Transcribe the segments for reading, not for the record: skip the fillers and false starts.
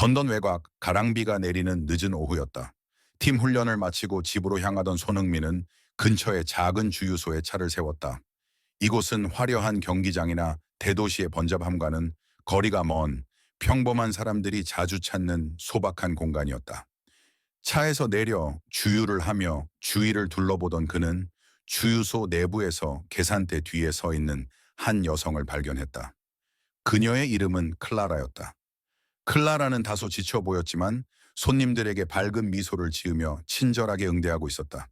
런던 외곽 가랑비가 내리는 늦은 오후였다. 팀 훈련을 마치고 집으로 향하던 손흥민은 근처의 작은 주유소에 차를 세웠다. 이곳은 화려한 경기장이나 대도시의 번잡함과는 거리가 먼 평범한 사람들이 자주 찾는 소박한 공간이었다. 차에서 내려 주유를 하며 주위를 둘러보던 그는 주유소 내부에서 계산대 뒤에 서 있는 한 여성을 발견했다. 그녀의 이름은 클라라였다. 클라라는 다소 지쳐 보였지만 손님들에게 밝은 미소를 지으며 친절하게 응대하고 있었다.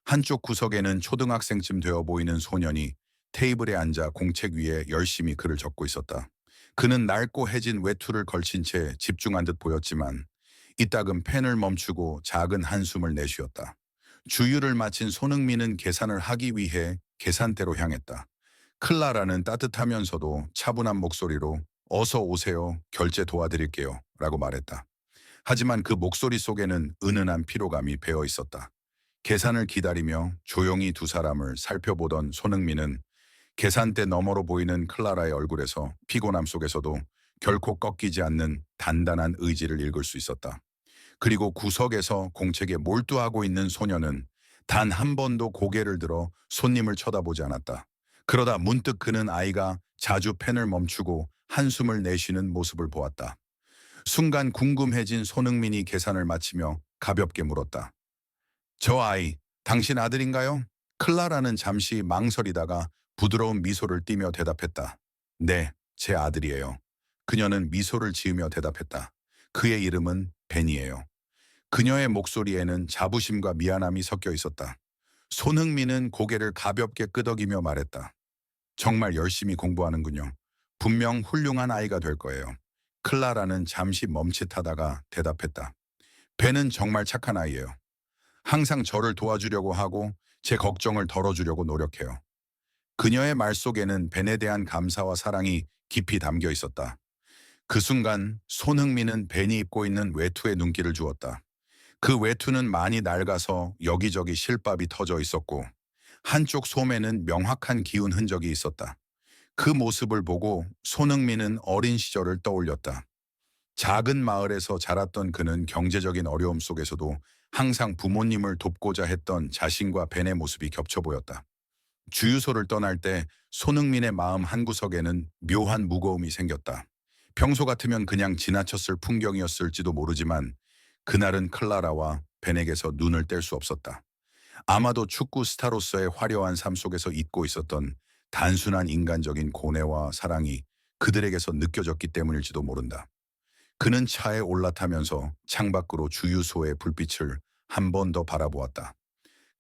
한쪽 구석에는 초등학생쯤 되어 보이는 소년이 테이블에 앉아 공책 위에 열심히 글을 적고 있었다. 그는 낡고 해진 외투를 걸친 채 집중한 듯 보였지만 이따금 펜을 멈추고 작은 한숨을 내쉬었다. 주유를 마친 손흥민은 계산을 하기 위해 계산대로 향했다. 클라라는 따뜻하면서도 차분한 목소리로 "어서 오세요. 결제 도와드릴게요." 라고 말했다. 하지만 그 목소리 속에는 은은한 피로감이 배어 있었다. 계산을 기다리며 조용히 두 사람을 살펴보던 손흥민은 계산대 너머로 보이는 클라라의 얼굴에서 피곤함 속에서도 결코 꺾이지 않는 단단한 의지를 읽을 수 있었다. 그리고 구석에서 공책에 몰두하고 있는 소녀는 단 한 번도 고개를 들어 손님을 쳐다보지 않았다. 그러다 문득 그는 아이가 자주 펜을 멈추고 한숨을 내쉬는 모습을 보았다. 순간 궁금해진 손흥민이 계산을 마치며 가볍게 물었다. "저 아이, 당신 아들인가요?" 클라라는 잠시 망설이다가 부드러운 미소를 띠며 대답했다. "네, 제 아들이에요." 그녀는 미소를 지으며 대답했다. "그의 이름은 벤이에요." 그녀의 목소리에는 자부심과 미안함이 섞여 있었다. 손흥민은 고개를 가볍게 끄덕이며 말했다. "정말 열심히 공부하는군요. 분명 훌륭한 아이가 될 거예요." 클라라는 잠시 멈칫하다가 대답했다. "벤은 정말 착한 아이예요. 항상 저를 도와주려고 하고 제 걱정을 덜어주려고 노력해요." 그녀의 말 속에는 벤에 대한 감사와 사랑이 깊이 담겨 있었다. 그 순간 손흥민은 벤이 입고 있는 외투에 눈길을 주었다. 그 외투는 많이 낡아서 여기저기 실밥이 터져 있었고 한쪽 소매는 명확한 기운 흔적이 있었다. 그 모습을 보고 손흥민은 어린 시절을 떠올렸다. 작은 마을에서 자랐던 그는 경제적인 어려움 속에서도 항상 부모님을 돕고자 했던 자신과 벤의 모습이 겹쳐 보였다. 주유소를 떠날 때 손흥민의 마음 한구석에는 묘한 무거움이 생겼다. 평소 같으면 그냥 지나쳤을 풍경이었을지도 모르지만 그날은 클라라와 벤에게서 눈을 뗄 수 없었다. 아마도 축구 스타로서의 화려한 삶 속에서 잊고 있었던 단순한 인간적인 고뇌와 사랑이 그들에게서 느껴졌기 때문일지도 모른다. 그는 차에 올라타면서 창밖으로 주유소의 불빛을 한 번 더 바라보았다.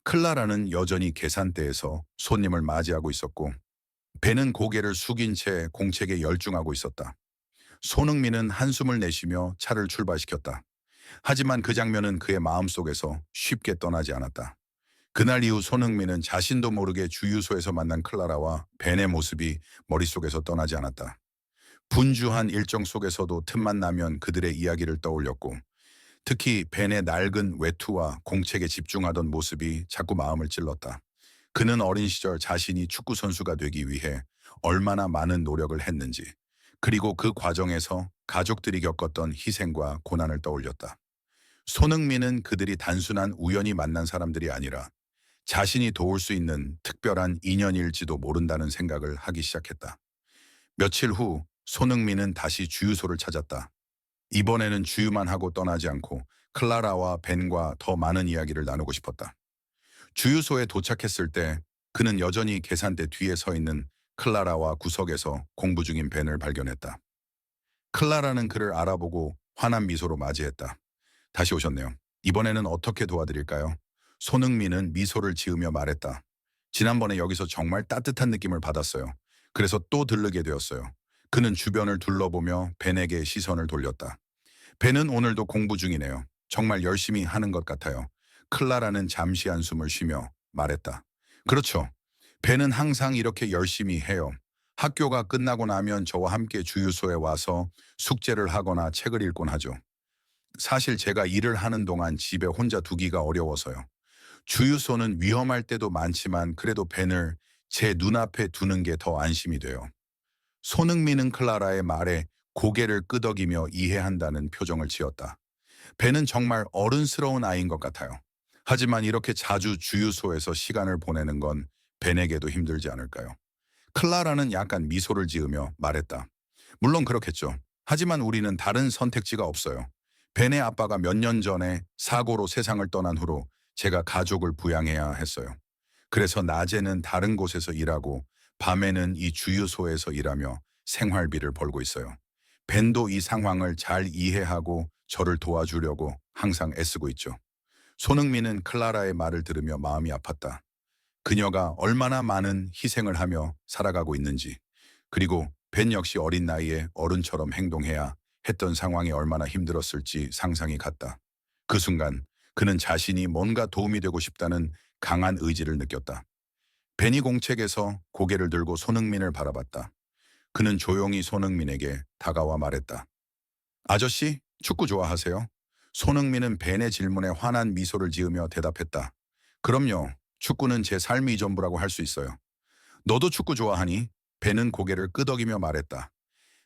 클라라는 여전히 계산대에서 손님을 맞이하고 있었고 벤은 고개를 숙인 채 공책에 열중하고 있었다. 손흥민은 한숨을 내쉬며 차를 출발시켰다. 하지만 그 장면은 그의 마음속에서 쉽게 떠나지 않았다. 그날 이후 손흥민은 자신도 모르게 주유소에서 만난 클라라와 벤의 모습이 머릿속에서 떠나지 않았다. 분주한 일정 속에서도 틈만 나면 그들의 이야기를 떠올렸고 특히 벤의 낡은 외투와 공책에 집중하던 모습이 자꾸 마음을 찔렀다. 그는 어린 시절 자신이 축구 선수가 되기 위해 얼마나 많은 노력을 했는지, 그리고 그 과정에서 가족들이 겪었던 희생과 고난을 떠올렸다. 손흥민은 그들이 단순한 우연히 만난 사람들이 아니라 자신이 도울 수 있는 특별한 인연일지도 모른다는 생각을 하기 시작했다. 며칠 후 손흥민은 다시 주유소를 찾았다. 이번에는 주유만 하고 떠나지 않고 클라라와 벤과 더 많은 이야기를 나누고 싶었다. 주유소에 도착했을 때 그는 여전히 계산대 뒤에 서 있는 클라라와 구석에서 공부 중인 벤을 발견했다. 클라라는 그를 알아보고 환한 미소로 맞이했다. "다시 오셨네요. 이번에는 어떻게 도와드릴까요?" 손흥민은 미소를 지으며 말했다. "지난번에 여기서 정말 따뜻한 느낌을 받았어요. 그래서 또 들르게 되었어요." 그는 주변을 둘러보며 벤에게 시선을 돌렸다. "벤은 오늘도 공부 중이네요. 정말 열심히 하는 것 같아요." 클라라는 잠시 한숨을 쉬며 말했다. "그렇죠. 벤은 항상 이렇게 열심히 해요. 학교가 끝나고 나면 저와 함께 주유소에 와서 숙제를 하거나 책을 읽곤 하죠. 사실 제가 일을 하는 동안 집에 혼자 두기가 어려워서요. 주유소는 위험할 때도 많지만 그래도 벤을 제 눈앞에 두는 게 더 안심이 돼요." 손흥민은 클라라의 말에 고개를 끄덕이며 이해한다는 표정을 지었다. 벤은 정말 어른스러운 아이인 것 같아요. 하지만 이렇게 자주 주유소에서 시간을 보내는 건 벤에게도 힘들지 않을까요? 클라라는 약간 미소를 지으며 말했다. 물론 그렇겠죠. 하지만 우리는 다른 선택지가 없어요. 벤의 아빠가 몇 년 전에 사고로 세상을 떠난 후로 제가 가족을 부양해야 했어요. 그래서 낮에는 다른 곳에서 일하고 밤에는 이 주유소에서 일하며 생활비를 벌고 있어요. 벤도 이 상황을 잘 이해하고 저를 도와주려고 항상 애쓰고 있죠. 손흥민은 클라라의 말을 들으며 마음이 아팠다. 그녀가 얼마나 많은 희생을 하며 살아가고 있는지, 그리고 벤 역시 어린 나이에 어른처럼 행동해야 했던 상황이 얼마나 힘들었을지 상상이 갔다. 그 순간 그는 자신이 뭔가 도움이 되고 싶다는 강한 의지를 느꼈다. 벤이 공책에서 고개를 들고 손흥민을 바라봤다. 그는 조용히 손흥민에게 다가와 말했다. 아저씨, 축구 좋아하세요? 손흥민은 벤의 질문에 환한 미소를 지으며 대답했다. 그럼요. 축구는 제 삶의 전부라고 할 수 있어요. 너도 축구 좋아하니? 벤은 고개를 끄덕이며 말했다.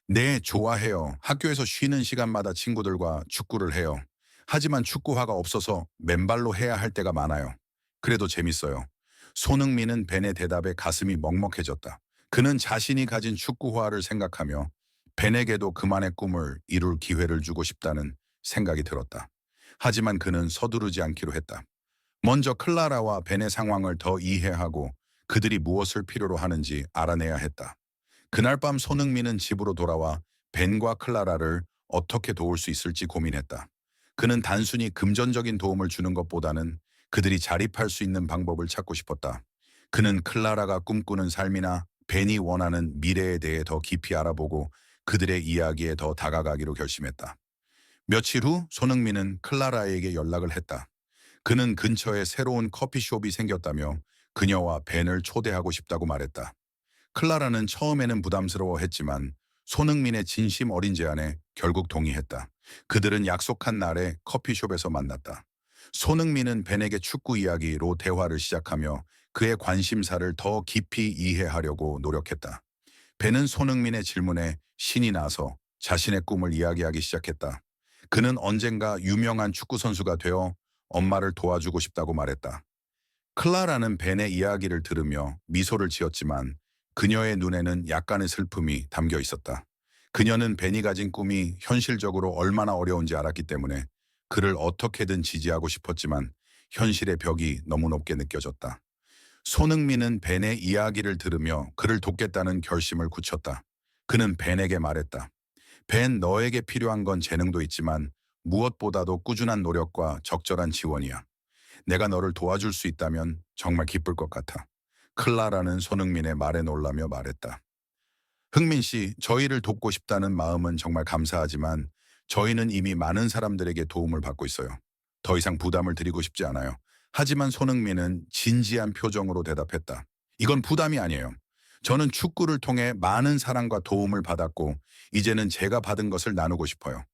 네, 좋아해요. 학교에서 쉬는 시간마다 친구들과 축구를 해요. 하지만 축구화가 없어서 맨발로 해야 할 때가 많아요. 그래도 재밌어요. 손흥민은 벤의 대답에 가슴이 먹먹해졌다. 그는 자신이 가진 축구화를 생각하며 벤에게도 그만의 꿈을 이룰 기회를 주고 싶다는 생각이 들었다. 하지만 그는 서두르지 않기로 했다. 먼저 클라라와 벤의 상황을 더 이해하고 그들이 무엇을 필요로 하는지 알아내야 했다. 그날 밤 손흥민은 집으로 돌아와 벤과 클라라를 어떻게 도울 수 있을지 고민했다. 그는 단순히 금전적인 도움을 주는 것보다는 그들이 자립할 수 있는 방법을 찾고 싶었다. 그는 클라라가 꿈꾸는 삶이나 벤이 원하는 미래에 대해 더 깊이 알아보고 그들의 이야기에 더 다가가기로 결심했다. 며칠 후 손흥민은 클라라에게 연락을 했다. 그는 근처에 새로운 커피숍이 생겼다며 그녀와 벤을 초대하고 싶다고 말했다. 클라라는 처음에는 부담스러워했지만 손흥민의 진심 어린 제안에 결국 동의했다. 그들은 약속한 날에 커피숍에서 만났다. 손흥민은 벤에게 축구 이야기로 대화를 시작하며 그의 관심사를 더 깊이 이해하려고 노력했다. 벤은 손흥민의 질문에 신이 나서 자신의 꿈을 이야기하기 시작했다. 그는 언젠가 유명한 축구 선수가 되어 엄마를 도와주고 싶다고 말했다. 클라라는 벤의 이야기를 들으며 미소를 지었지만 그녀의 눈에는 약간의 슬픔이 담겨 있었다. 그녀는 벤이 가진 꿈이 현실적으로 얼마나 어려운지 알았기 때문에 그를 어떻게든 지지하고 싶었지만 현실의 벽이 너무 높게 느껴졌다. 손흥민은 벤의 이야기를 들으며 그를 돕겠다는 결심을 굳혔다. 그는 벤에게 말했다. 벤, 너에게 필요한 건 재능도 있지만 무엇보다도 꾸준한 노력과 적절한 지원이야. 내가 너를 도와줄 수 있다면 정말 기쁠 것 같아. 클라라는 손흥민의 말에 놀라며 말했다. 흥민 씨, 저희를 돕고 싶다는 마음은 정말 감사하지만 저희는 이미 많은 사람들에게 도움을 받고 있어요. 더 이상 부담을 드리고 싶지 않아요. 하지만 손흥민은 진지한 표정으로 대답했다. 이건 부담이 아니에요. 저는 축구를 통해 많은 사랑과 도움을 받았고 이제는 제가 받은 것을 나누고 싶어요.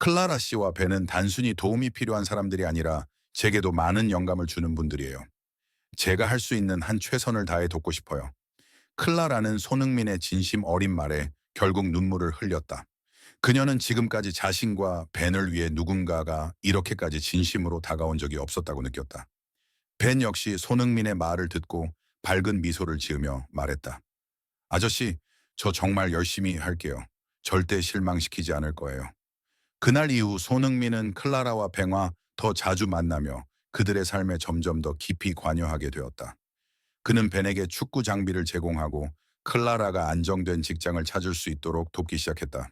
클라라 씨와 벤은 단순히 도움이 필요한 사람들이 아니라 제게도 많은 영감을 주는 분들이에요. 제가 할 수 있는 한 최선을 다해 돕고 싶어요. 클라라는 손흥민의 진심 어린 말에 결국 눈물을 흘렸다. 그녀는 지금까지 자신과 벤을 위해 누군가가 이렇게까지 진심으로 다가온 적이 없었다고 느꼈다. 벤 역시 손흥민의 말을 듣고 밝은 미소를 지으며 말했다. 아저씨, 저 정말 열심히 할게요. 절대 실망시키지 않을 거예요. 그날 이후 손흥민은 클라라와 벤과 더 자주 만나며 그들의 삶에 점점 더 깊이 관여하게 되었다. 그는 벤에게 축구 장비를 제공하고 클라라가 안정된 직장을 찾을 수 있도록 돕기 시작했다.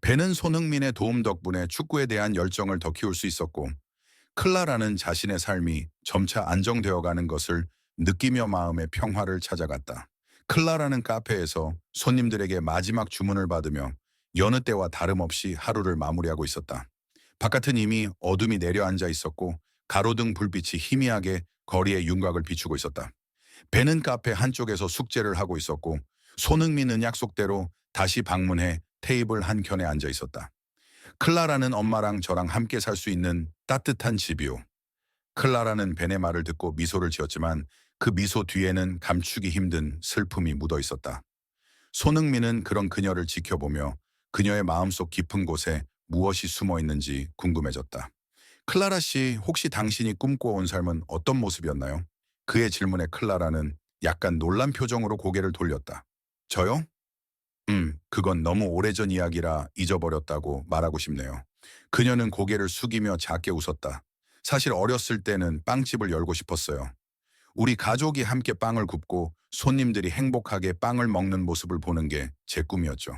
벤은 손흥민의 도움 덕분에 축구에 대한 열정을 더 키울 수 있었고 클라라는 자신의 삶이 점차 안정되어가는 것을 느끼며 마음의 평화를 찾아갔다. 클라라는 카페에서 손님들에게 마지막 주문을 받으며 여느 때와 다름없이 하루를 마무리하고 있었다. 바깥은 이미 어둠이 내려앉아 있었고 가로등 불빛이 희미하게 거리의 윤곽을 비추고 있었다. 벤은 카페 한쪽에서 숙제를 하고 있었고 손흥민은 약속대로 다시 방문해 테이블 한켠에 앉아 있었다. 클라라는 엄마랑 저랑 함께 살 수 있는 따뜻한 집이요. 클라라는 벤의 말을 듣고 미소를 지었지만 그 미소 뒤에는 감추기 힘든 슬픔이 묻어 있었다. 손흥민은 그런 그녀를 지켜보며 그녀의 마음속 깊은 곳에 무엇이 숨어 있는지 궁금해졌다. 클라라 씨, 혹시 당신이 꿈꿔온 삶은 어떤 모습이었나요? 그의 질문에 클라라는 약간 놀란 표정으로 고개를 돌렸다. 저요? 그건 너무 오래전 이야기라 잊어버렸다고 말하고 싶네요. 그녀는 고개를 숙이며 작게 웃었다. 사실 어렸을 때는 빵집을 열고 싶었어요. 우리 가족이 함께 빵을 굽고 손님들이 행복하게 빵을 먹는 모습을 보는 게 제 꿈이었죠.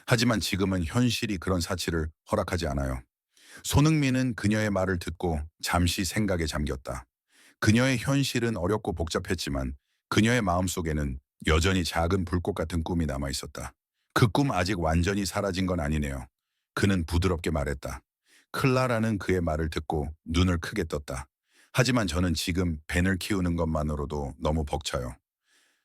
하지만 지금은 현실이 그런 사치를 허락하지 않아요. 손흥민은 그녀의 말을 듣고 잠시 생각에 잠겼다. 그녀의 현실은 어렵고 복잡했지만 그녀의 마음속에는 여전히 작은 불꽃 같은 꿈이 남아 있었다. 그 꿈 아직 완전히 사라진 건 아니네요. 그는 부드럽게 말했다. 클라라는 그의 말을 듣고 눈을 크게 떴다. 하지만 저는 지금 벤을 키우는 것만으로도 너무 벅차요.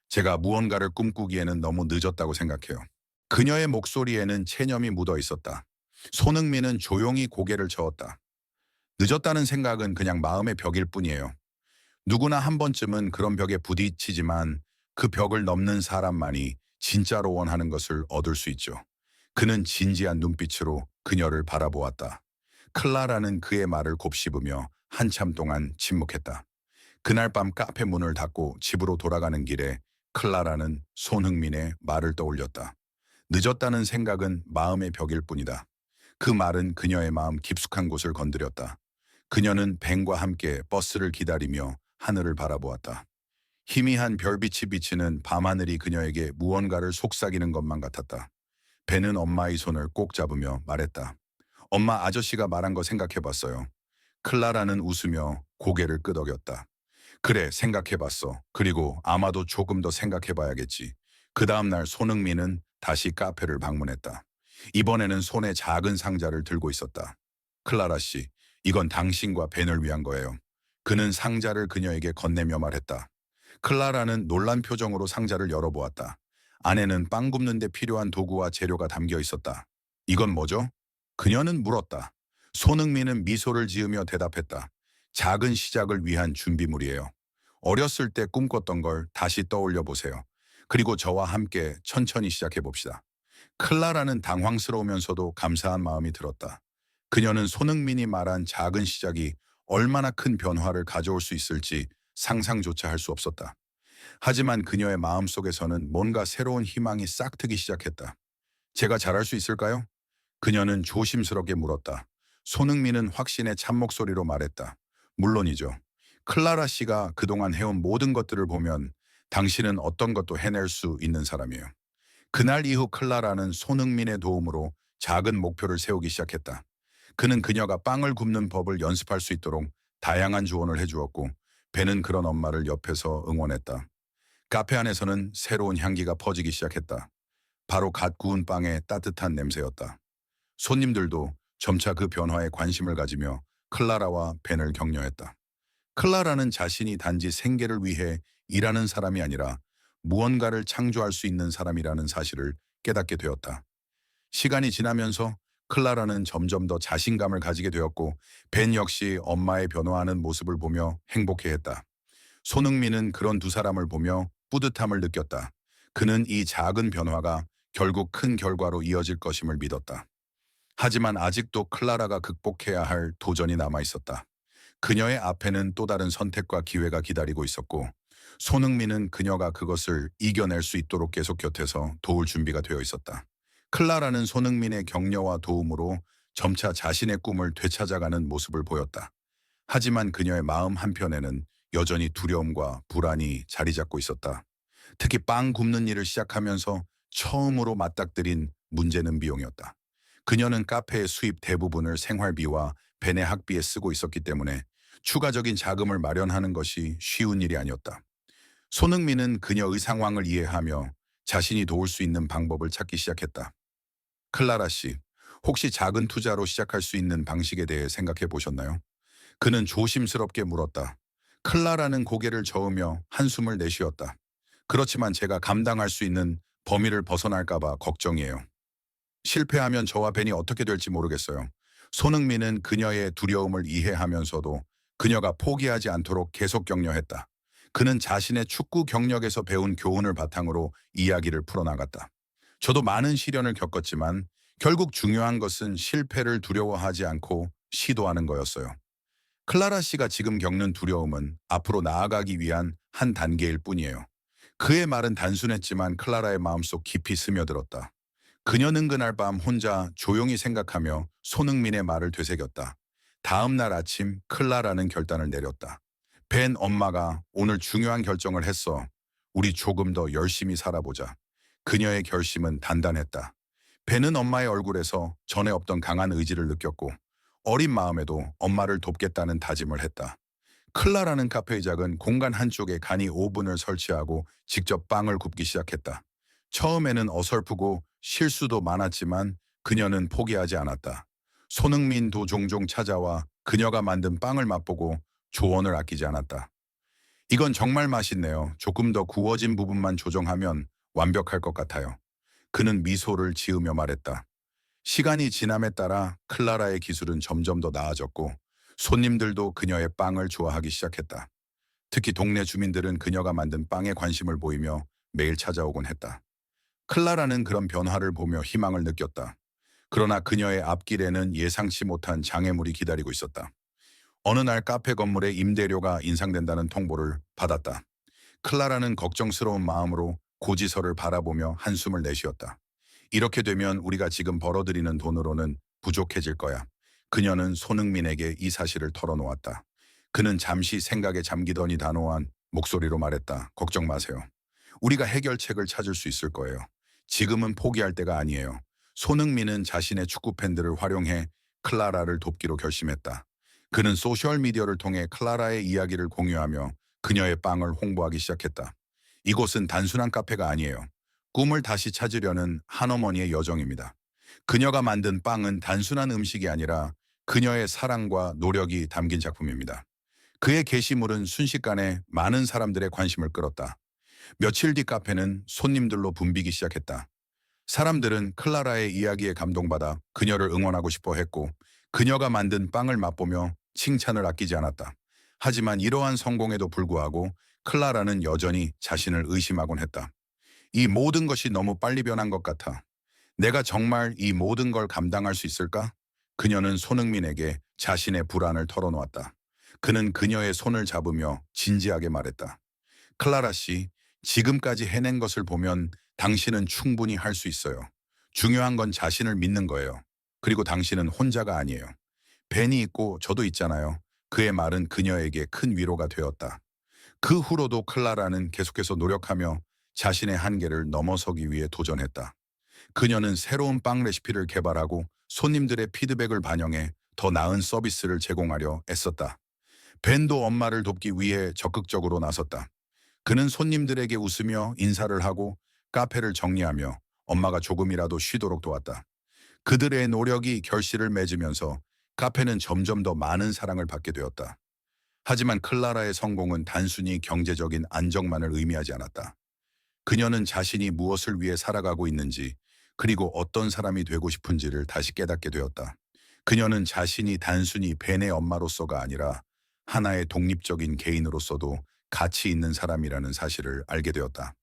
제가 무언가를 꿈꾸기에는 너무 늦었다고 생각해요. 그녀의 목소리에는 체념이 묻어 있었다. 손흥민은 조용히 고개를 저었다. 늦었다는 생각은 그냥 마음의 벽일 뿐이에요. 누구나 한 번쯤은 그런 벽에 부딪히지만 그 벽을 넘는 사람만이 진짜로 원하는 것을 얻을 수 있죠. 그는 진지한 눈빛으로 그녀를 바라보았다. 클라라는 그의 말을 곱씹으며 한참 동안 침묵했다. 그날 밤 카페 문을 닫고 집으로 돌아가는 길에 클라라는 손흥민의 말을 떠올렸다. 늦었다는 생각은 마음의 벽일 뿐이다. 그 말은 그녀의 마음 깊숙한 곳을 건드렸다. 그녀는 벤과 함께 버스를 기다리며 하늘을 바라보았다. 희미한 별빛이 비치는 밤하늘이 그녀에게 무언가를 속삭이는 것만 같았다. 벤은 엄마의 손을 꼭 잡으며 말했다. 엄마, 아저씨가 말한 거 생각해봤어요. 클라라는 웃으며 고개를 끄덕였다. 그래, 생각해봤어. 그리고 아마도 조금 더 생각해봐야겠지. 그 다음날 손흥민은 다시 카페를 방문했다. 이번에는 손에 작은 상자를 들고 있었다. 클라라 씨, 이건 당신과 벤을 위한 거예요. 그는 상자를 그녀에게 건네며 말했다. 클라라는 놀란 표정으로 상자를 열어보았다. 안에는 빵 굽는 데 필요한 도구와 재료가 담겨 있었다. 이건 뭐죠? 그녀는 물었다. 손흥민은 미소를 지으며 대답했다. 작은 시작을 위한 준비물이에요. 어렸을 때 꿈꿨던 걸 다시 떠올려 보세요. 그리고 저와 함께 천천히 시작해 봅시다. 클라라는 당황스러우면서도 감사한 마음이 들었다. 그녀는 손흥민이 말한 작은 시작이 얼마나 큰 변화를 가져올 수 있을지 상상조차 할 수 없었다. 하지만 그녀의 마음속에서는 뭔가 새로운 희망이 싹트기 시작했다. 제가 잘할 수 있을까요? 그녀는 조심스럽게 물었다. 손흥민은 확신의 찬목소리로 말했다. 물론이죠. 클라라 씨가 그동안 해온 모든 것들을 보면 당신은 어떤 것도 해낼 수 있는 사람이에요. 그날 이후 클라라는 손흥민의 도움으로 작은 목표를 세우기 시작했다. 그는 그녀가 빵을 굽는 법을 연습할 수 있도록 다양한 조언을 해주었고 벤은 그런 엄마를 옆에서 응원했다. 카페 안에서는 새로운 향기가 퍼지기 시작했다. 바로 갓 구운 빵의 따뜻한 냄새였다. 손님들도 점차 그 변화에 관심을 가지며 클라라와 벤을 격려했다. 클라라는 자신이 단지 생계를 위해 일하는 사람이 아니라 무언가를 창조할 수 있는 사람이라는 사실을 깨닫게 되었다. 시간이 지나면서 클라라는 점점 더 자신감을 가지게 되었고 벤 역시 엄마의 변화하는 모습을 보며 행복해했다. 손흥민은 그런 두 사람을 보며 뿌듯함을 느꼈다. 그는 이 작은 변화가 결국 큰 결과로 이어질 것임을 믿었다. 하지만 아직도 클라라가 극복해야 할 도전이 남아 있었다. 그녀의 앞에는 또 다른 선택과 기회가 기다리고 있었고 손흥민은 그녀가 그것을 이겨낼 수 있도록 계속 곁에서 도울 준비가 되어 있었다. 클라라는 손흥민의 격려와 도움으로 점차 자신의 꿈을 되찾아가는 모습을 보였다. 하지만 그녀의 마음 한편에는 여전히 두려움과 불안이 자리 잡고 있었다. 특히 빵 굽는 일을 시작하면서 처음으로 맞닥뜨린 문제는 비용이었다. 그녀는 카페의 수입 대부분을 생활비와 벤의 학비에 쓰고 있었기 때문에 추가적인 자금을 마련하는 것이 쉬운 일이 아니었다. 손흥민은 그녀의 상황을 이해하며 자신이 도울 수 있는 방법을 찾기 시작했다. 클라라 씨, 혹시 작은 투자로 시작할 수 있는 방식에 대해 생각해 보셨나요? 그는 조심스럽게 물었다. 클라라는 고개를 저으며 한숨을 내쉬었다. 그렇지만 제가 감당할 수 있는 범위를 벗어날까 봐 걱정이에요. 실패하면 저와 벤이 어떻게 될지 모르겠어요. 손흥민은 그녀의 두려움을 이해하면서도 그녀가 포기하지 않도록 계속 격려했다. 그는 자신의 축구 경력에서 배운 교훈을 바탕으로 이야기를 풀어나갔다. 저도 많은 시련을 겪었지만 결국 중요한 것은 실패를 두려워하지 않고 시도하는 거였어요. 클라라 씨가 지금 겪는 두려움은 앞으로 나아가기 위한 한 단계일 뿐이에요. 그의 말은 단순했지만 클라라의 마음속 깊이 스며들었다. 그녀는 그날 밤 혼자 조용히 생각하며 손흥민의 말을 되새겼다. 다음 날 아침 클라라는 결단을 내렸다. 벤 엄마가 오늘 중요한 결정을 했어. 우리 조금 더 열심히 살아보자. 그녀의 결심은 단단했다. 벤은 엄마의 얼굴에서 전에 없던 강한 의지를 느꼈고 어린 마음에도 엄마를 돕겠다는 다짐을 했다. 클라라는 카페의 작은 공간 한쪽에 간이 오븐을 설치하고 직접 빵을 굽기 시작했다. 처음에는 어설프고 실수도 많았지만 그녀는 포기하지 않았다. 손흥민도 종종 찾아와 그녀가 만든 빵을 맛보고 조언을 아끼지 않았다. 이건 정말 맛있네요. 조금 더 구워진 부분만 조정하면 완벽할 것 같아요. 그는 미소를 지으며 말했다. 시간이 지남에 따라 클라라의 기술은 점점 더 나아졌고 손님들도 그녀의 빵을 좋아하기 시작했다. 특히 동네 주민들은 그녀가 만든 빵에 관심을 보이며 매일 찾아오곤 했다. 클라라는 그런 변화를 보며 희망을 느꼈다. 그러나 그녀의 앞길에는 예상치 못한 장애물이 기다리고 있었다. 어느 날 카페 건물의 임대료가 인상된다는 통보를 받았다. 클라라는 걱정스러운 마음으로 고지서를 바라보며 한숨을 내쉬었다. 이렇게 되면 우리가 지금 벌어들이는 돈으로는 부족해질 거야. 그녀는 손흥민에게 이 사실을 털어놓았다. 그는 잠시 생각에 잠기더니 단호한 목소리로 말했다. 걱정 마세요. 우리가 해결책을 찾을 수 있을 거예요. 지금은 포기할 때가 아니에요. 손흥민은 자신의 축구 팬들을 활용해 클라라를 돕기로 결심했다. 그는 소셜미디어를 통해 클라라의 이야기를 공유하며 그녀의 빵을 홍보하기 시작했다. 이곳은 단순한 카페가 아니에요. 꿈을 다시 찾으려는 한어머니의 여정입니다. 그녀가 만든 빵은 단순한 음식이 아니라 그녀의 사랑과 노력이 담긴 작품입니다. 그의 게시물은 순식간에 많은 사람들의 관심을 끌었다. 며칠 뒤 카페는 손님들로 붐비기 시작했다. 사람들은 클라라의 이야기에 감동받아 그녀를 응원하고 싶어 했고 그녀가 만든 빵을 맛보며 칭찬을 아끼지 않았다. 하지만 이러한 성공에도 불구하고 클라라는 여전히 자신을 의심하곤 했다. 이 모든 것이 너무 빨리 변한 것 같아. 내가 정말 이 모든 걸 감당할 수 있을까? 그녀는 손흥민에게 자신의 불안을 털어놓았다. 그는 그녀의 손을 잡으며 진지하게 말했다. 클라라 씨, 지금까지 해낸 것을 보면 당신은 충분히 할 수 있어요. 중요한 건 자신을 믿는 거예요. 그리고 당신은 혼자가 아니에요. 벤이 있고 저도 있잖아요. 그의 말은 그녀에게 큰 위로가 되었다. 그 후로도 클라라는 계속해서 노력하며 자신의 한계를 넘어서기 위해 도전했다. 그녀는 새로운 빵 레시피를 개발하고 손님들의 피드백을 반영해 더 나은 서비스를 제공하려 애썼다. 벤도 엄마를 돕기 위해 적극적으로 나섰다. 그는 손님들에게 웃으며 인사를 하고 카페를 정리하며 엄마가 조금이라도 쉬도록 도왔다. 그들의 노력이 결실을 맺으면서 카페는 점점 더 많은 사랑을 받게 되었다. 하지만 클라라의 성공은 단순히 경제적인 안정만을 의미하지 않았다. 그녀는 자신이 무엇을 위해 살아가고 있는지 그리고 어떤 사람이 되고 싶은지를 다시 깨닫게 되었다. 그녀는 자신이 단순히 벤의 엄마로서가 아니라 하나의 독립적인 개인으로서도 가치 있는 사람이라는 사실을 알게 되었다.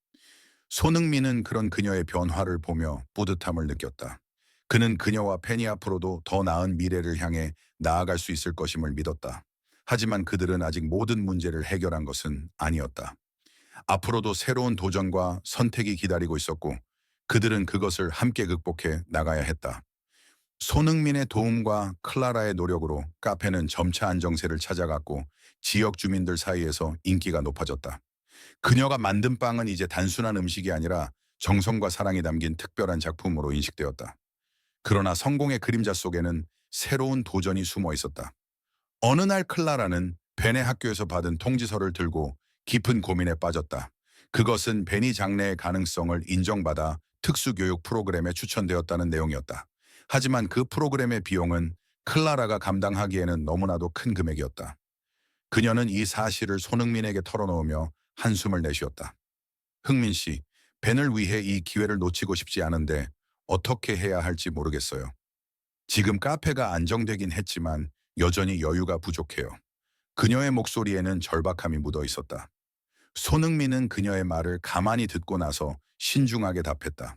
손흥민은 그런 그녀의 변화를 보며 뿌듯함을 느꼈다. 그는 그녀와 팬이 앞으로도 더 나은 미래를 향해 나아갈 수 있을 것임을 믿었다. 하지만 그들은 아직 모든 문제를 해결한 것은 아니었다. 앞으로도 새로운 도전과 선택이 기다리고 있었고 그들은 그것을 함께 극복해 나가야 했다. 손흥민의 도움과 클라라의 노력으로 카페는 점차 안정세를 찾아갔고 지역 주민들 사이에서 인기가 높아졌다. 그녀가 만든 빵은 이제 단순한 음식이 아니라 정성과 사랑이 담긴 특별한 작품으로 인식되었다. 그러나 성공의 그림자 속에는 새로운 도전이 숨어 있었다. 어느 날 클라라는 벤의 학교에서 받은 통지서를 들고 깊은 고민에 빠졌다. 그것은 벤이 장래의 가능성을 인정받아 특수교육 프로그램에 추천되었다는 내용이었다. 하지만 그 프로그램의 비용은 클라라가 감당하기에는 너무나도 큰 금액이었다. 그녀는 이 사실을 손흥민에게 털어놓으며 한숨을 내쉬었다. 흥민 씨, 벤을 위해 이 기회를 놓치고 싶지 않은데 어떻게 해야 할지 모르겠어요. 지금 카페가 안정되긴 했지만 여전히 여유가 부족해요. 그녀의 목소리에는 절박함이 묻어 있었다. 손흥민은 그녀의 말을 가만히 듣고 나서 신중하게 답했다.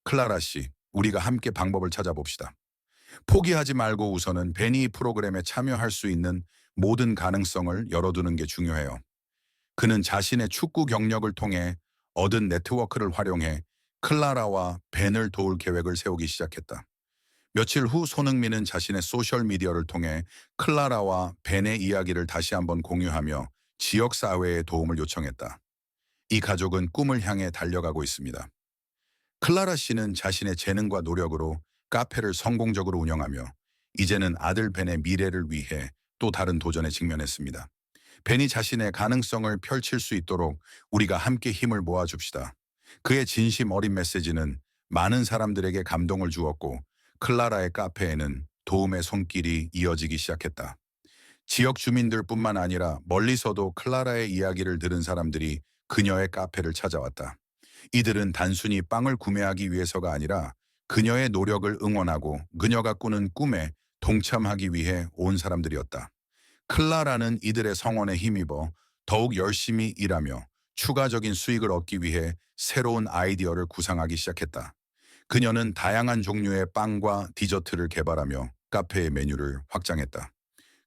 클라라 씨, 우리가 함께 방법을 찾아봅시다. 포기하지 말고 우선은 벤이 프로그램에 참여할 수 있는 모든 가능성을 열어두는 게 중요해요. 그는 자신의 축구 경력을 통해 얻은 네트워크를 활용해 클라라와 벤을 도울 계획을 세우기 시작했다. 며칠 후 손흥민은 자신의 소셜미디어를 통해 클라라와 벤의 이야기를 다시 한번 공유하며 지역사회에 도움을 요청했다. 이 가족은 꿈을 향해 달려가고 있습니다. 클라라 씨는 자신의 재능과 노력으로 카페를 성공적으로 운영하며 이제는 아들 벤의 미래를 위해 또 다른 도전에 직면했습니다. 벤이 자신의 가능성을 펼칠 수 있도록 우리가 함께 힘을 모아줍시다. 그의 진심 어린 메시지는 많은 사람들에게 감동을 주었고 클라라의 카페에는 도움의 손길이 이어지기 시작했다. 지역 주민들뿐만 아니라 멀리서도 클라라의 이야기를 들은 사람들이 그녀의 카페를 찾아왔다. 이들은 단순히 빵을 구매하기 위해서가 아니라 그녀의 노력을 응원하고 그녀가 꾸는 꿈에 동참하기 위해 온 사람들이었다. 클라라는 이들의 성원에 힘입어 더욱 열심히 일하며 추가적인 수익을 얻기 위해 새로운 아이디어를 구상하기 시작했다. 그녀는 다양한 종류의 빵과 디저트를 개발하며 카페의 메뉴를 확장했다.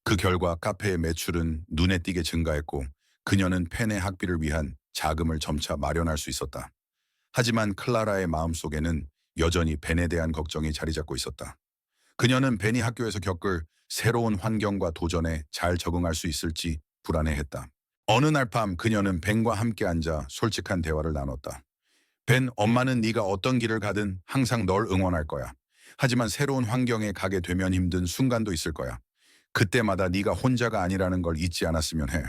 그 결과 카페의 매출은 눈에 띄게 증가했고 그녀는 팬의 학비를 위한 자금을 점차 마련할 수 있었다. 하지만 클라라의 마음속에는 여전히 벤에 대한 걱정이 자리 잡고 있었다. 그녀는 벤이 학교에서 겪을 새로운 환경과 도전에 잘 적응할 수 있을지 불안해했다. 어느 날 밤 그녀는 벤과 함께 앉아 솔직한 대화를 나눴다. 벤, 엄마는 네가 어떤 길을 가든 항상 널 응원할 거야. 하지만 새로운 환경에 가게 되면 힘든 순간도 있을 거야. 그때마다 네가 혼자가 아니라는 걸 잊지 않았으면 해.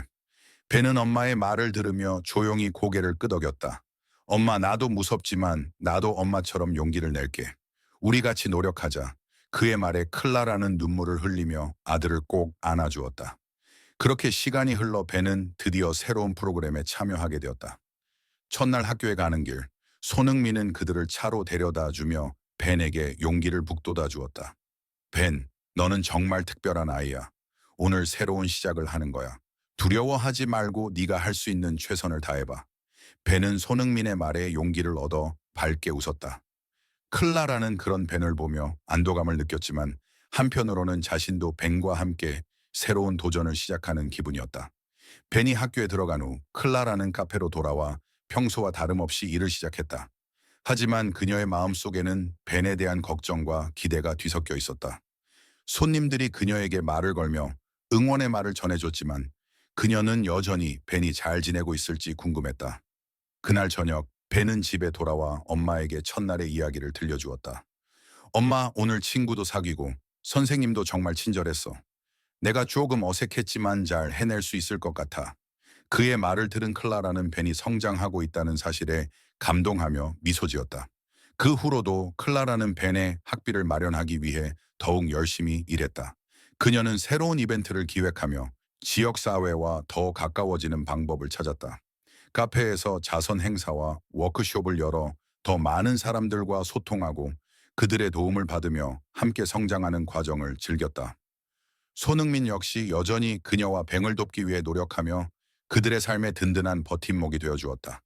벤은 엄마의 말을 들으며 조용히 고개를 끄덕였다. 엄마, 나도 무섭지만 나도 엄마처럼 용기를 낼게. 우리 같이 노력하자. 그의 말에 클라라는 눈물을 흘리며 아들을 꼭 안아주었다. 그렇게 시간이 흘러 벤은 드디어 새로운 프로그램에 참여하게 되었다. 첫날 학교에 가는 길, 손흥민은 그들을 차로 데려다 주며 벤에게 용기를 북돋아 주었다. 벤, 너는 정말 특별한 아이야. 오늘 새로운 시작을 하는 거야. 두려워하지 말고 네가 할 수 있는 최선을 다해봐. 벤은 손흥민의 말에 용기를 얻어 밝게 웃었다. 클라라는 그런 벤을 보며 안도감을 느꼈지만 한편으로는 자신도 벤과 함께 새로운 도전을 시작하는 기분이었다. 벤이 학교에 들어간 후 클라라는 카페로 돌아와 평소와 다름없이 일을 시작했다. 하지만 그녀의 마음속에는 벤에 대한 걱정과 기대가 뒤섞여 있었다. 손님들이 그녀에게 말을 걸며 응원의 말을 전해줬지만 그녀는 여전히 벤이 잘 지내고 있을지 궁금했다. 그날 저녁 벤은 집에 돌아와 엄마에게 첫날의 이야기를 들려주었다. 엄마, 오늘 친구도 사귀고 선생님도 정말 친절했어. 내가 조금 어색했지만 잘 해낼 수 있을 것 같아. 그의 말을 들은 클라라는 벤이 성장하고 있다는 사실에 감동하며 미소 지었다. 그 후로도 클라라는 벤의 학비를 마련하기 위해 더욱 열심히 일했다. 그녀는 새로운 이벤트를 기획하며 지역사회와 더 가까워지는 방법을 찾았다. 카페에서 자선 행사와 워크숍을 열어 더 많은 사람들과 소통하고 그들의 도움을 받으며 함께 성장하는 과정을 즐겼다. 손흥민 역시 여전히 그녀와 벤을 돕기 위해 노력하며 그들의 삶에 든든한 버팀목이 되어주었다.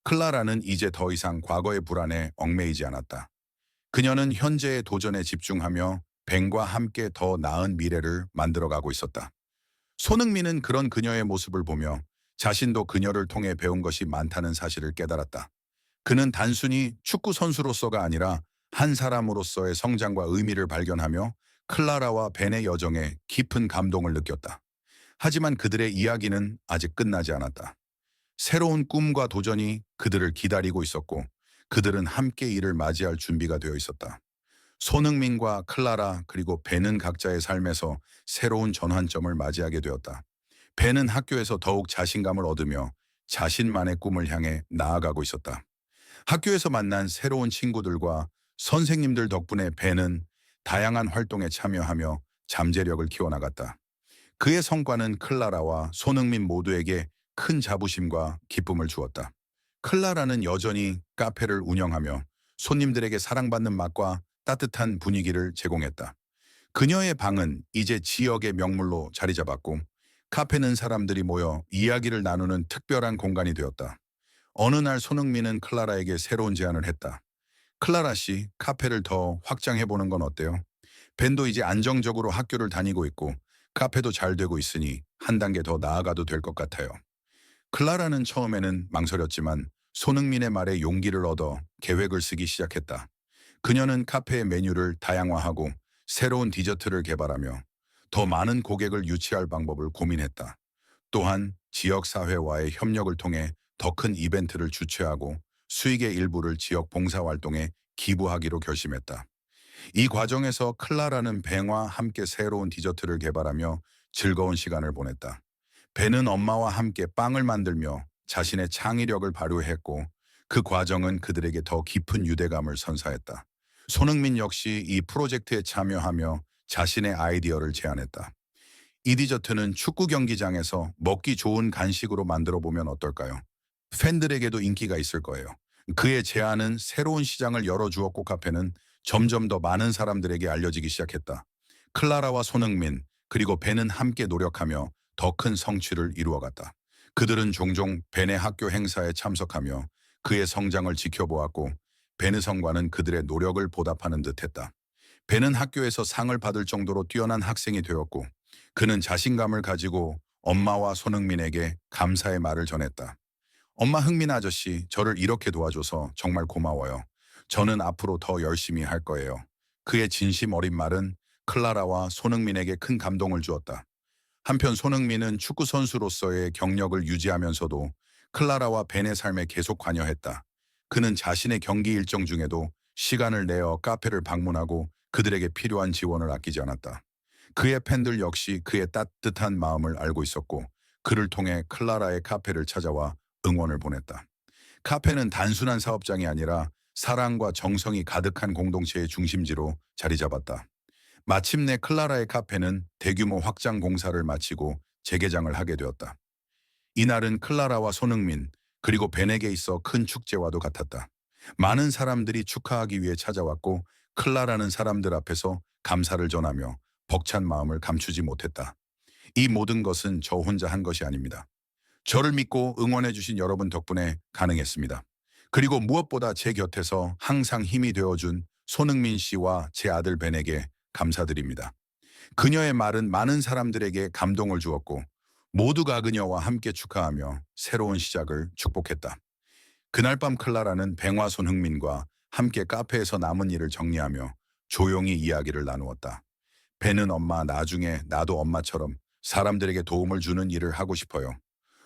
클라라는 이제 더 이상 과거의 불안에 얽매이지 않았다. 그녀는 현재의 도전에 집중하며 벤과 함께 더 나은 미래를 만들어가고 있었다. 손흥민은 그런 그녀의 모습을 보며 자신도 그녀를 통해 배운 것이 많다는 사실을 깨달았다. 그는 단순히 축구 선수로서가 아니라 한 사람으로서의 성장과 의미를 발견하며 클라라와 벤의 여정에 깊은 감동을 느꼈다. 하지만 그들의 이야기는 아직 끝나지 않았다. 새로운 꿈과 도전이 그들을 기다리고 있었고 그들은 함께 이를 맞이할 준비가 되어 있었다. 손흥민과 클라라 그리고 벤은 각자의 삶에서 새로운 전환점을 맞이하게 되었다. 벤은 학교에서 더욱 자신감을 얻으며 자신만의 꿈을 향해 나아가고 있었다. 학교에서 만난 새로운 친구들과 선생님들 덕분에 벤은 다양한 활동에 참여하며 잠재력을 키워나갔다. 그의 성과는 클라라와 손흥민 모두에게 큰 자부심과 기쁨을 주었다. 클라라는 여전히 카페를 운영하며 손님들에게 사랑받는 맛과 따뜻한 분위기를 제공했다. 그녀의 방은 이제 지역의 명물로 자리 잡았고 카페는 사람들이 모여 이야기를 나누는 특별한 공간이 되었다. 어느 날 손흥민은 클라라에게 새로운 제안을 했다. 클라라 씨, 카페를 더 확장해보는 건 어때요? 벤도 이제 안정적으로 학교를 다니고 있고 카페도 잘 되고 있으니 한 단계 더 나아가도 될 것 같아요. 클라라는 처음에는 망설였지만 손흥민의 말에 용기를 얻어 계획을 쓰기 시작했다. 그녀는 카페의 메뉴를 다양화하고 새로운 디저트를 개발하며 더 많은 고객을 유치할 방법을 고민했다. 또한 지역사회와의 협력을 통해 더 큰 이벤트를 주최하고 수익의 일부를 지역 봉사활동에 기부하기로 결심했다. 이 과정에서 클라라는 벤과 함께 새로운 디저트를 개발하며 즐거운 시간을 보냈다. 벤은 엄마와 함께 빵을 만들며 자신의 창의력을 발휘했고 그 과정은 그들에게 더 깊은 유대감을 선사했다. 손흥민 역시 이 프로젝트에 참여하며 자신의 아이디어를 제안했다. 이 디저트는 축구 경기장에서 먹기 좋은 간식으로 만들어 보면 어떨까요? 팬들에게도 인기가 있을 거예요. 그의 제안은 새로운 시장을 열어주었고 카페는 점점 더 많은 사람들에게 알려지기 시작했다. 클라라와 손흥민 그리고 벤은 함께 노력하며 더 큰 성취를 이루어갔다. 그들은 종종 벤의 학교 행사에 참석하며 그의 성장을 지켜보았고 벤의 성과는 그들의 노력을 보답하는 듯했다. 벤은 학교에서 상을 받을 정도로 뛰어난 학생이 되었고 그는 자신감을 가지고 엄마와 손흥민에게 감사의 말을 전했다. 엄마 흥민 아저씨, 저를 이렇게 도와줘서 정말 고마워요. 저는 앞으로 더 열심히 할 거예요. 그의 진심 어린 말은 클라라와 손흥민에게 큰 감동을 주었다. 한편 손흥민은 축구 선수로서의 경력을 유지하면서도 클라라와 벤의 삶에 계속 관여했다. 그는 자신의 경기 일정 중에도 시간을 내어 카페를 방문하고 그들에게 필요한 지원을 아끼지 않았다. 그의 팬들 역시 그의 따뜻한 마음을 알고 있었고 그를 통해 클라라의 카페를 찾아와 응원을 보냈다. 카페는 단순한 사업장이 아니라 사랑과 정성이 가득한 공동체의 중심지로 자리 잡았다. 마침내 클라라의 카페는 대규모 확장 공사를 마치고 재개장을 하게 되었다. 이날은 클라라와 손흥민 그리고 벤에게 있어 큰 축제와도 같았다. 많은 사람들이 축하하기 위해 찾아왔고 클라라는 사람들 앞에서 감사를 전하며 벅찬 마음을 감추지 못했다. 이 모든 것은 저 혼자 한 것이 아닙니다. 저를 믿고 응원해 주신 여러분 덕분에 가능했습니다. 그리고 무엇보다 제 곁에서 항상 힘이 되어준 손흥민 씨와 제 아들 벤에게 감사드립니다. 그녀의 말은 많은 사람들에게 감동을 주었고 모두가 그녀와 함께 축하하며 새로운 시작을 축복했다. 그날 밤 클라라는 벤과 손흥민과 함께 카페에서 남은 일을 정리하며 조용히 이야기를 나누었다. 벤은 엄마 나중에 나도 엄마처럼 사람들에게 도움을 주는 일을 하고 싶어요.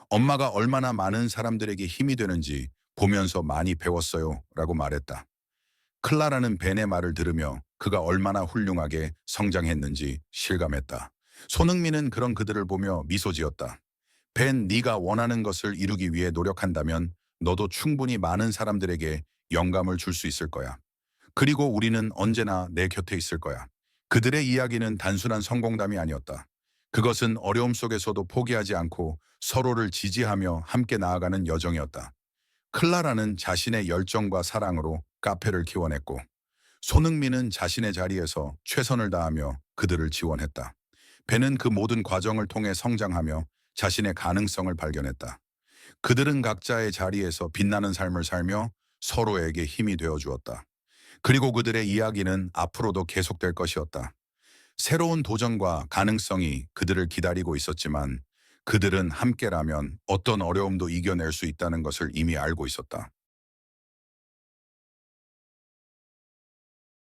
엄마가 얼마나 많은 사람들에게 힘이 되는지 보면서 많이 배웠어요 라고 말했다. 클라라는 벤의 말을 들으며 그가 얼마나 훌륭하게 성장했는지 실감했다. 손흥민은 그런 그들을 보며 미소 지었다. 벤, 네가 원하는 것을 이루기 위해 노력한다면 너도 충분히 많은 사람들에게 영감을 줄 수 있을 거야. 그리고 우리는 언제나 내 곁에 있을 거야. 그들의 이야기는 단순한 성공담이 아니었다. 그것은 어려움 속에서도 포기하지 않고 서로를 지지하며 함께 나아가는 여정이었다. 클라라는 자신의 열정과 사랑으로 카페를 키워냈고 손흥민은 자신의 자리에서 최선을 다하며 그들을 지원했다. 벤은 그 모든 과정을 통해 성장하며 자신의 가능성을 발견했다. 그들은 각자의 자리에서 빛나는 삶을 살며 서로에게 힘이 되어 주었다. 그리고 그들의 이야기는 앞으로도 계속될 것이었다. 새로운 도전과 가능성이 그들을 기다리고 있었지만 그들은 함께라면 어떤 어려움도 이겨낼 수 있다는 것을 이미 알고 있었다.